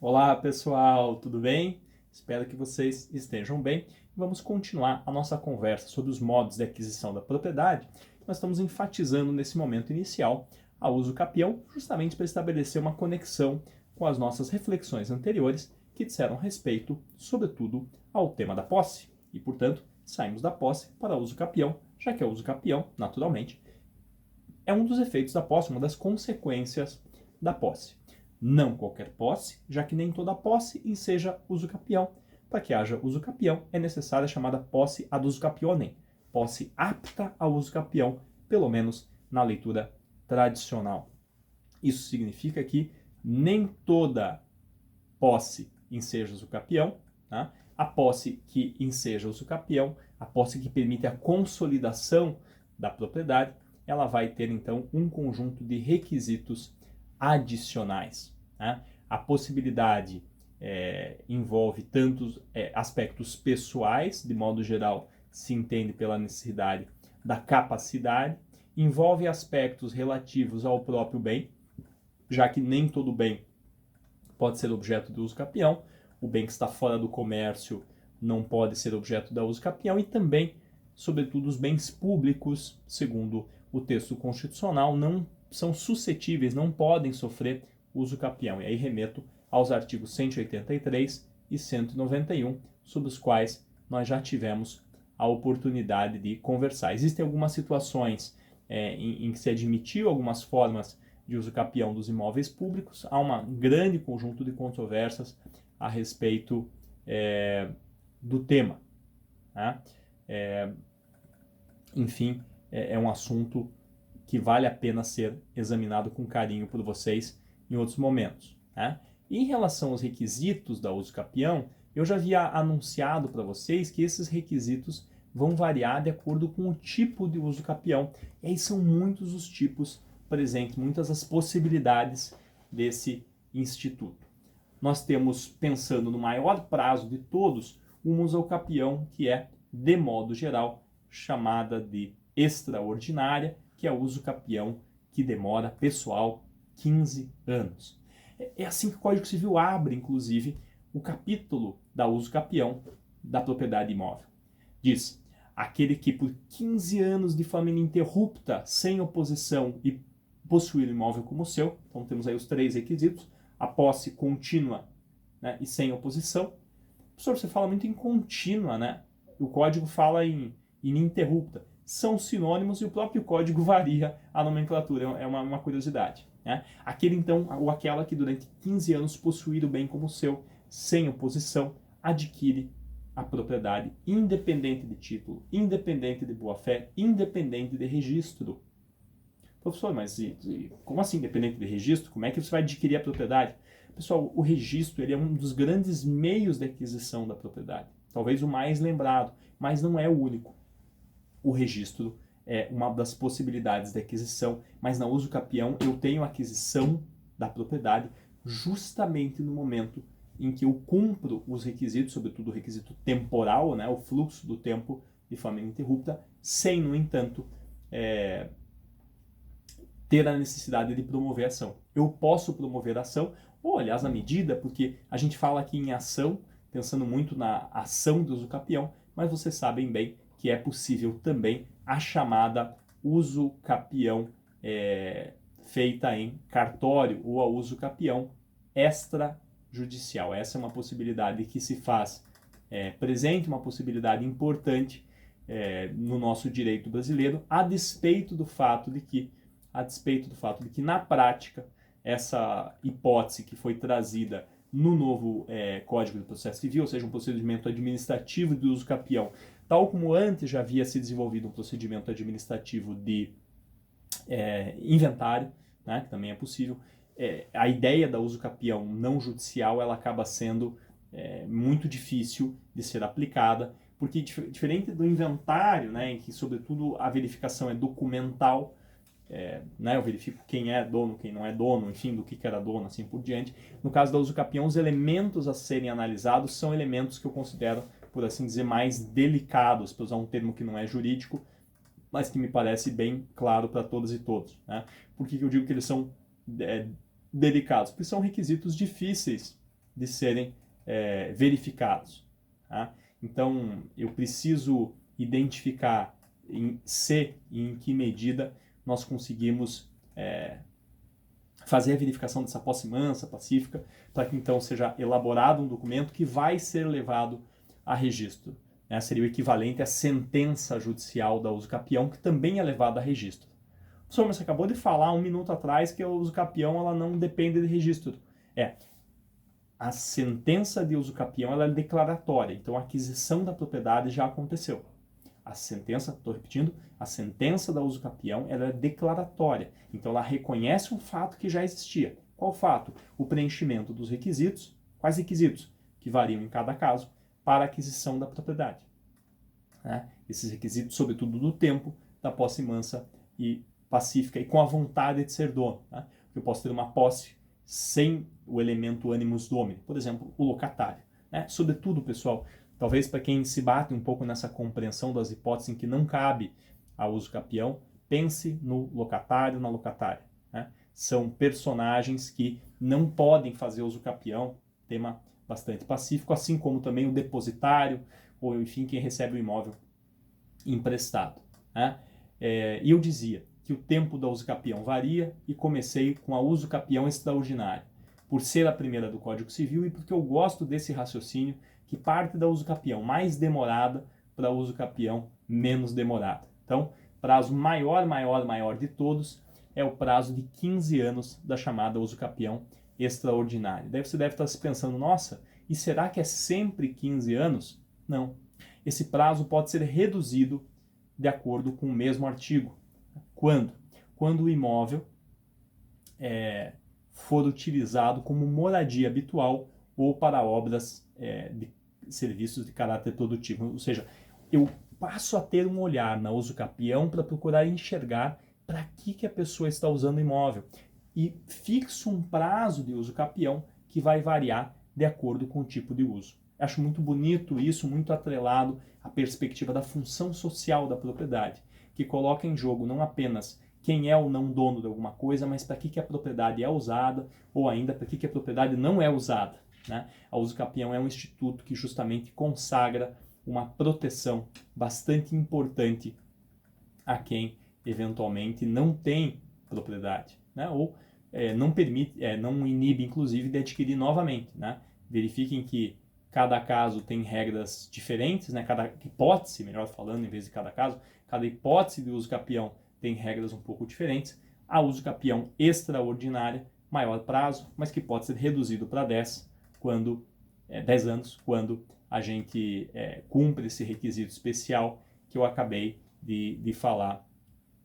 Olá pessoal, tudo bem? Espero que vocês estejam bem. Vamos continuar a nossa conversa sobre os modos de aquisição da propriedade. Nós estamos enfatizando nesse momento inicial a uso capião, justamente para estabelecer uma conexão com as nossas reflexões anteriores que disseram respeito, sobretudo, ao tema da posse. E, portanto, saímos da posse para o uso capião, já que o uso capião, naturalmente, é um dos efeitos da posse, uma das consequências da posse. Não qualquer posse, já que nem toda posse enseja uso capião. Para que haja uso capião, é necessária a chamada posse ad uso capionem, posse apta ao uso capião, pelo menos na leitura tradicional. Isso significa que nem toda posse enseja uso capião, tá? A posse que enseja uso capião, a posse que permite a consolidação da propriedade, ela vai ter então um conjunto de requisitos adicionais. Né? A possibilidade envolve tantos aspectos pessoais, de modo geral, se entende pela necessidade da capacidade, envolve aspectos relativos ao próprio bem, já que nem todo bem pode ser objeto do uso capião, o bem que está fora do comércio não pode ser objeto da uso capião, e também, sobretudo, os bens públicos, segundo o texto constitucional, não são suscetíveis, não podem sofrer uso capião. E aí remeto aos artigos 183 e 191, sobre os quais nós já tivemos a oportunidade de conversar. Existem algumas situações em que se admitiu algumas formas de uso capião dos imóveis públicos. Há um grande conjunto de controvérsias a respeito do tema. Né? Enfim, é um assunto que vale a pena ser examinado com carinho por vocês em outros momentos. Né? E em relação aos requisitos da uso capião, eu já havia anunciado para vocês que esses requisitos vão variar de acordo com o tipo de uso capião. E aí são muitos os tipos presentes, muitas as possibilidades desse instituto. Nós temos, pensando no maior prazo de todos, um uso capião que é, de modo geral, chamada de extraordinária, que é o uso capião que demora, pessoal, 15 anos. É assim que o Código Civil abre, inclusive, o capítulo da uso capião da propriedade imóvel. Diz: aquele que por 15 anos de forma ininterrupta, sem oposição e possuir o imóvel como seu, então temos aí os três requisitos, a posse contínua, né, e sem oposição. Professor, você fala muito em contínua, né? O código fala em ininterrupta. São sinônimos e o próprio código varia a nomenclatura, é uma curiosidade. Né? Aquele então, ou aquela que durante 15 anos possuir o bem como seu, sem oposição, adquire a propriedade independente de título, independente de boa-fé, independente de registro. Professor, mas como assim independente de registro? Como é que você vai adquirir a propriedade? Pessoal, o registro ele é um dos grandes meios de aquisição da propriedade. Talvez o mais lembrado, mas não é o único. O registro é uma das possibilidades de aquisição, mas na uso capião eu tenho a aquisição da propriedade justamente no momento em que eu cumpro os requisitos, sobretudo o requisito temporal, né, o fluxo do tempo de forma ininterrupta, sem, no entanto, ter a necessidade de promover a ação. Eu posso promover a ação, ou aliás, na medida, porque a gente fala aqui em ação, pensando muito na ação do uso capião, mas vocês sabem bem que é possível também a chamada uso capião feita em cartório ou a uso capião extrajudicial. Essa é uma possibilidade que se faz presente, uma possibilidade importante no nosso direito brasileiro, a despeito do fato de que na prática essa hipótese que foi trazida no novo Código de Processo Civil, ou seja, um procedimento administrativo de uso capião, tal como antes já havia se desenvolvido um procedimento administrativo de inventário, né, que também é possível, a ideia da uso capião não judicial ela acaba sendo muito difícil de ser aplicada, porque diferente do inventário, né, em que sobretudo a verificação é documental, né, eu verifico quem é dono, quem não é dono, enfim, do que era dono, assim por diante. No caso da uso capião, os elementos a serem analisados são elementos que eu considero, por assim dizer, mais delicados, para usar um termo que não é jurídico, mas que me parece bem claro para todas e todos. Né? Por que eu digo que eles são delicados? Porque são requisitos difíceis de serem verificados. Tá? Então, eu preciso identificar se e em que medida nós conseguimos fazer a verificação dessa posse mansa, pacífica, para que então seja elaborado um documento que vai ser levado a registro. Seria o equivalente à sentença judicial da uso capião, que também é levada a registro. Professor, mas você acabou de falar 1 minuto atrás que a uso capião ela não depende de registro. A sentença de uso capião ela é declaratória, então a aquisição da propriedade já aconteceu. A sentença, estou repetindo, a sentença da uso capião ela é declaratória, então ela reconhece um fato que já existia. Qual fato? O preenchimento dos requisitos. Quais requisitos? Que variam em cada caso para a aquisição da propriedade. Esses requisitos, sobretudo do tempo, da posse mansa e pacífica e com a vontade de ser dono. Eu posso ter uma posse sem o elemento animus domini, por exemplo, o locatário. Sobretudo, pessoal, talvez para quem se bate um pouco nessa compreensão das hipóteses em que não cabe a uso capião, pense no locatário, na locatária. São personagens que não podem fazer uso capião, tema bastante pacífico, assim como também o depositário, ou enfim, quem recebe o imóvel emprestado. E eu dizia que o tempo da uso capião varia e comecei com a uso capião extraordinária, por ser a primeira do Código Civil e porque eu gosto desse raciocínio que parte da uso capião mais demorada para a uso capião menos demorada. Então, prazo maior de todos é o prazo de 15 anos da chamada uso capião extraordinária. Daí você deve estar se pensando, nossa, e será que é sempre 15 anos? Não. Esse prazo pode ser reduzido de acordo com o mesmo artigo. Quando? Quando o imóvel for utilizado como moradia habitual ou para obras de serviços de caráter produtivo. Ou seja, eu passo a ter um olhar na uso capião para procurar enxergar para que a pessoa está usando o imóvel. E fixo um prazo de uso capião que vai variar de acordo com o tipo de uso. Acho muito bonito isso, muito atrelado à perspectiva da função social da propriedade, que coloca em jogo não apenas quem é ou não dono de alguma coisa, mas para que a propriedade é usada, ou ainda para que a propriedade não é usada. A uso capião é um instituto que justamente consagra uma proteção bastante importante a quem eventualmente não tem propriedade, ou não permite, não inibe inclusive de adquirir novamente. Verifiquem que cada caso tem regras diferentes, cada hipótese, melhor falando, em vez de cada caso, cada hipótese de uso capião tem regras um pouco diferentes. A uso capião extraordinária, maior prazo, mas que pode ser reduzido para 10 anos, quando a gente cumpre esse requisito especial que eu acabei de falar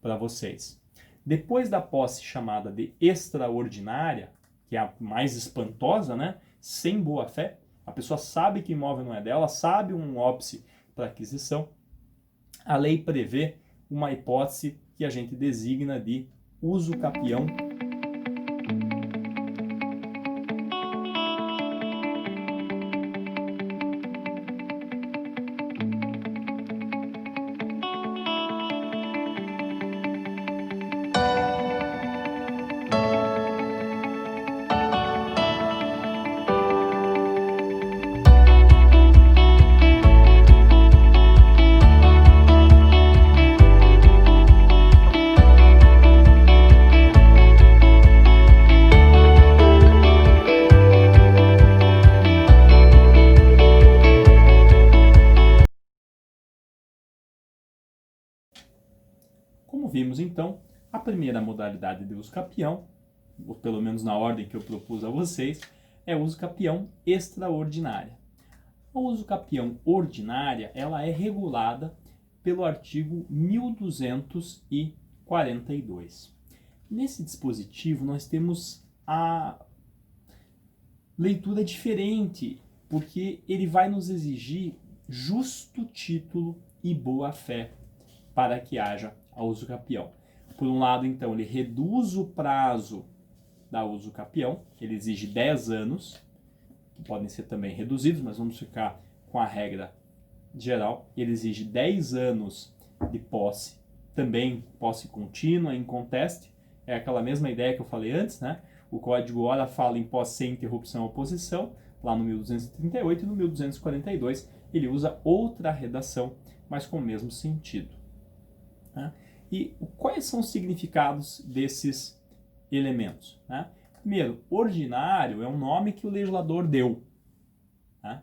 para vocês. Depois da posse chamada de extraordinária, que é a mais espantosa, sem boa-fé, a pessoa sabe que o imóvel não é dela, sabe um óbice para aquisição, a lei prevê uma hipótese que a gente designa de uso capião vimos então, a primeira modalidade de uso capião, ou pelo menos na ordem que eu propus a vocês, é o uso capião extraordinária. A uso capião ordinária, ela é regulada pelo artigo 1242. Nesse dispositivo nós temos a leitura diferente, porque ele vai nos exigir justo título e boa-fé para que haja a uso capião. Por um lado, então, ele reduz o prazo da uso capião, ele exige 10 anos, que podem ser também reduzidos, mas vamos ficar com a regra geral. Ele exige 10 anos de posse, também posse contínua, inconteste, é aquela mesma ideia que eu falei antes, O código ora fala em posse sem interrupção ou oposição, lá no 1238, e no 1242 ele usa outra redação, mas com o mesmo sentido. Né? E quais são os significados desses elementos? Né? Primeiro, ordinário é um nome que o legislador deu. Né?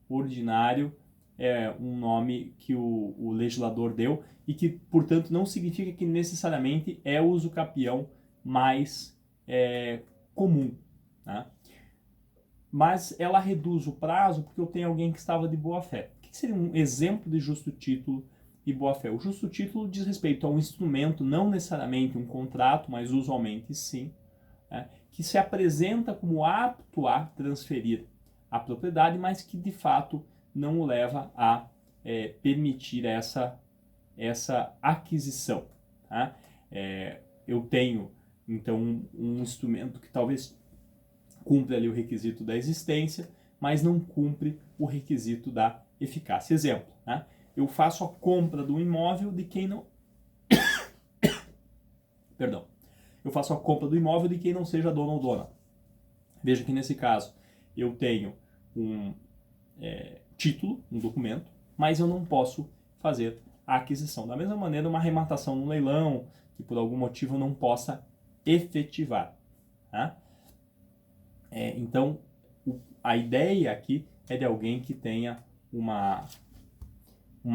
Ordinário é um nome que o legislador deu e que, portanto, não significa que necessariamente é o uso capião mais comum. Né? Mas ela reduz o prazo porque eu tenho alguém que estava de boa-fé. O que seria um exemplo de justo título e boa-fé? O justo título diz respeito a um instrumento, não necessariamente um contrato, mas usualmente sim, né, que se apresenta como apto a transferir a propriedade, mas que de fato não o leva a permitir essa aquisição. Tá? Eu tenho, então, um instrumento que talvez cumpre ali o requisito da existência, mas não cumpre o requisito da eficácia. Exemplo, né? Eu faço a compra do imóvel de quem não... Perdão. Eu faço a compra do imóvel de quem não seja dono ou dona. Veja que nesse caso eu tenho um título, um documento, mas eu não posso fazer a aquisição. Da mesma maneira, uma arrematação no leilão, que por algum motivo eu não possa efetivar. Tá? Então, a ideia aqui é de alguém que tenha uma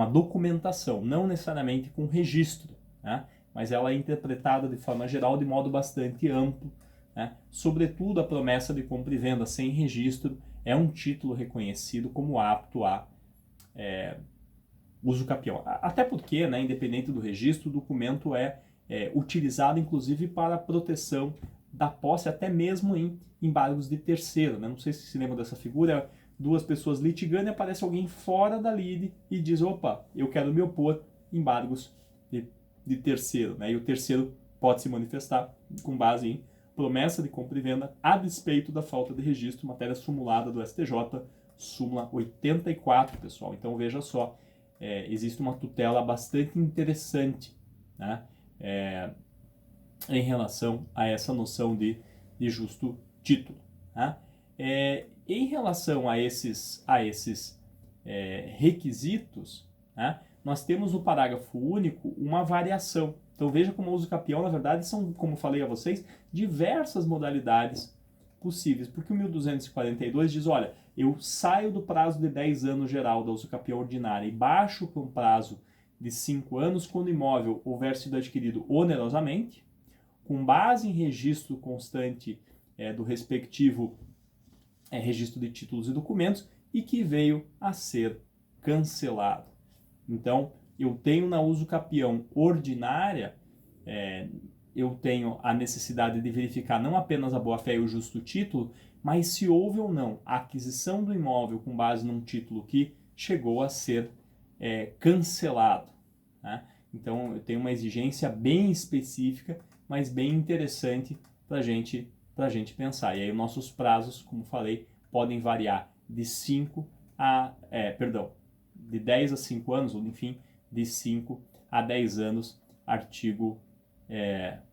documentação, não necessariamente com registro, né? Mas ela é interpretada de forma geral de modo bastante amplo. Né? Sobretudo, a promessa de compra e venda sem registro é um título reconhecido como apto a uso capião. Até porque, né, independente do registro, o documento é utilizado inclusive para a proteção da posse, até mesmo em embargos de terceiro. Né? Não sei se lembra dessa figura, duas pessoas litigando e aparece alguém fora da lide e diz, opa, eu quero me opor embargos de terceiro. Né? E o terceiro pode se manifestar com base em promessa de compra e venda a despeito da falta de registro, matéria sumulada do STJ, súmula 84, pessoal. Então veja só, existe uma tutela bastante interessante, né? Em relação a essa noção de justo título. Né? Em relação a esses requisitos, né, nós temos no parágrafo único uma variação. Então veja como o uso capião, na verdade, são, como falei a vocês, diversas modalidades possíveis. Porque o 1242 diz, olha, eu saio do prazo de 10 anos geral da uso capião ordinária e baixo para um prazo de 5 anos quando o imóvel houver sido adquirido onerosamente, com base em registro constante do respectivo registro de títulos e documentos e que veio a ser cancelado. Então, eu tenho na uso capião ordinária, eu tenho a necessidade de verificar não apenas a boa-fé e o justo título, mas se houve ou não a aquisição do imóvel com base num título que chegou a ser cancelado. Né? Então, eu tenho uma exigência bem específica, mas bem interessante para a gente pensar. E aí, os nossos prazos, como falei, podem variar de 10 a 5 anos, ou enfim, de 5 a 10 anos, artigo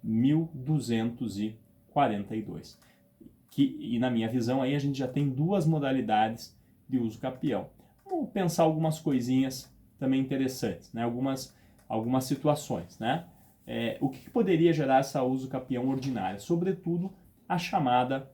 1242. E na minha visão, aí a gente já tem duas modalidades de uso capião. Vamos pensar algumas coisinhas também interessantes, né? Algumas situações, né? O que poderia gerar essa uso capião ordinária? Sobretudo a chamada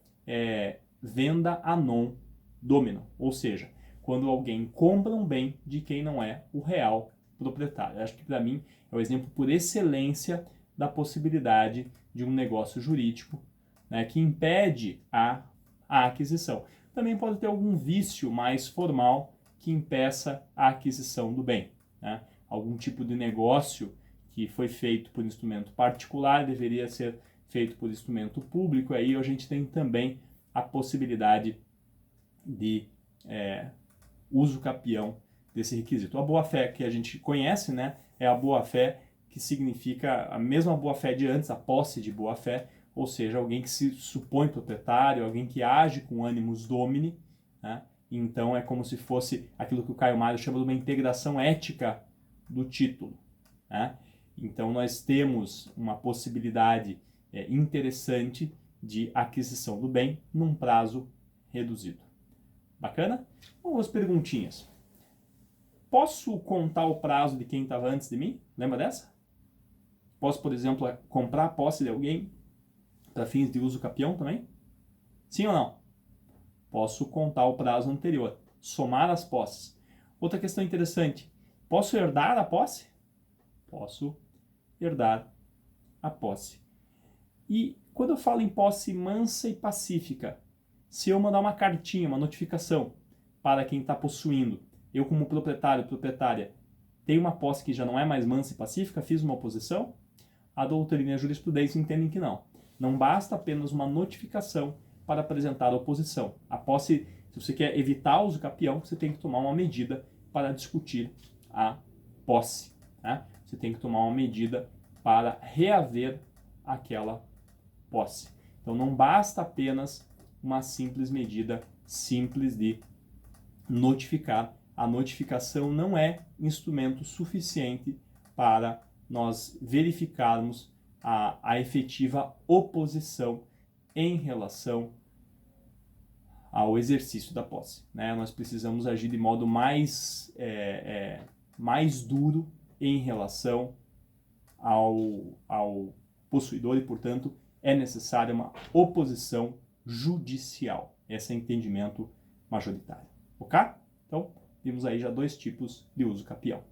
venda a non domino, ou seja, quando alguém compra um bem de quem não é o real proprietário. Acho que para mim é o exemplo por excelência da possibilidade de um negócio jurídico, né, que impede a aquisição. Também pode ter algum vício mais formal que impeça a aquisição do bem. Né? Algum tipo de negócio que foi feito por instrumento particular deveria ser feito por instrumento público. Aí a gente tem também a possibilidade de uso capião desse requisito. A boa-fé que a gente conhece, né, é a boa-fé que significa a mesma boa-fé de antes, a posse de boa-fé, ou seja, alguém que se supõe proprietário, alguém que age com animus domini, né? Então é como se fosse aquilo que o Caio Mário chama de uma integração ética do título. Né? Então nós temos uma possibilidade interessante de aquisição do bem num prazo reduzido. Bacana? Vamos às perguntinhas. Posso contar o prazo de quem estava antes de mim? Lembra dessa? Posso, por exemplo, comprar a posse de alguém para fins de uso capião também? Sim ou não? Posso contar o prazo anterior, somar as posses. Outra questão interessante, posso herdar a posse? Posso herdar a posse. E quando eu falo em posse mansa e pacífica, se eu mandar uma cartinha, uma notificação para quem está possuindo, eu como proprietário, proprietária, tenho uma posse que já não é mais mansa e pacífica, fiz uma oposição? A doutrina e a jurisprudência entendem que não. Não basta apenas uma notificação para apresentar a oposição. A posse, se você quer evitar o uso capião, você tem que tomar uma medida para discutir a posse. Né? Você tem que tomar uma medida para reaver aquela posse. Então não basta apenas uma simples medida simples de notificar. A notificação não é instrumento suficiente para nós verificarmos a efetiva oposição em relação ao exercício da posse. Né? Nós precisamos agir de modo mais duro em relação ao possuidor e, portanto, é necessária uma oposição judicial. Esse é o entendimento majoritário. Ok? Então, vimos aí já 2 tipos de uso capião.